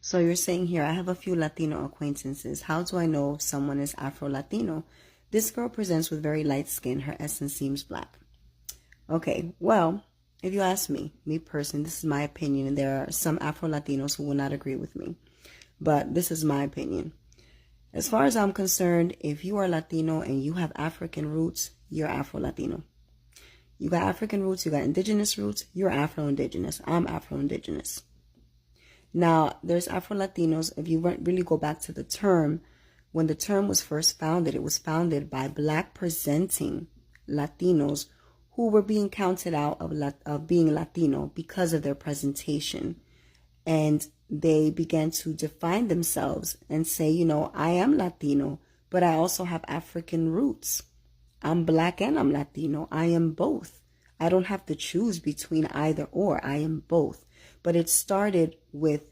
So you're saying here, I have a few Latino acquaintances. How do I know if someone is Afro-Latino? This girl presents with very light skin. Her essence seems black. Okay, well, if you ask me personally, this is my opinion, and there are some Afro-Latinos who will not agree with me. But this is my opinion. As far as I'm concerned, if you are Latino and you have African roots, you're Afro-Latino. You got African roots, you got indigenous roots, you're Afro-Indigenous. I'm Afro-Indigenous. Now, there's Afro-Latinos, if you really go back to the term, when the term was first founded, it was founded by black presenting Latinos who were being counted out of being Latino because of their presentation. And they began to define themselves and say, you know, I am Latino, but I also have African roots. I'm black and I'm Latino. I am both. I don't have to choose between either or. I am both. But it started with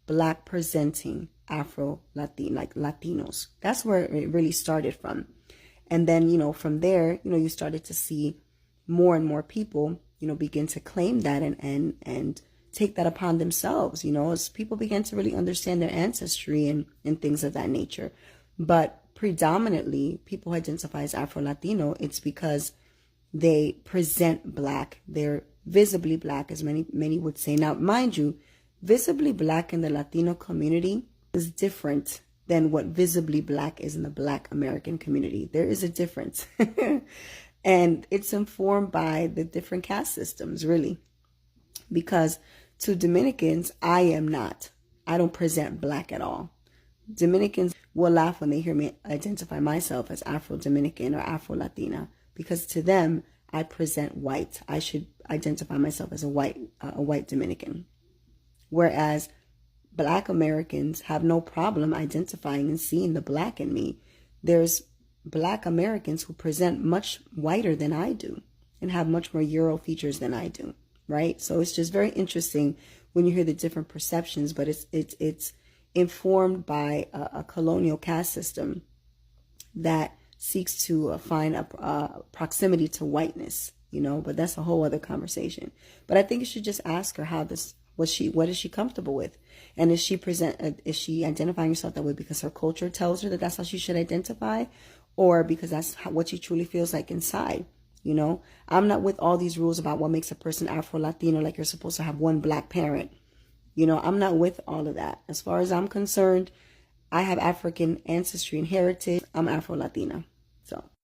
black presenting Afro-Latino, like Latinos. That's where it really started from. And then, you know, from there, you know, you started to see more and more people, you know, begin to claim that and take that upon themselves, you know, as people began to really understand their ancestry and things of that nature. But predominantly, people who identify as Afro-Latino, it's because they present black. They're visibly black, as many would say. Now, mind you, visibly black in the Latino community is different than what visibly black is in the Black American community. There is a difference. And it's informed by the different caste systems, really. Because to Dominicans, I am not. I don't present black at all. Dominicans will laugh when they hear me identify myself as Afro-Dominican or Afro-Latina, because to them, I present white. I should identify myself as a white Dominican. Whereas black Americans have no problem identifying and seeing the black in me. There's black Americans who present much whiter than I do and have much more Euro features than I do, right? So it's just very interesting when you hear the different perceptions, but it's informed by a colonial caste system that seeks to find a proximity to whiteness, you know, but that's a whole other conversation. But I think you should just ask her what is she comfortable with? And is she identifying herself that way because her culture tells her that that's how she should identify, or because that's what she truly feels like inside? You know, I'm not with all these rules about what makes a person Afro-Latino, like you're supposed to have one black parent. You know, I'm not with all of that. As far as I'm concerned, I have African ancestry and heritage. I'm Afro-Latina. So.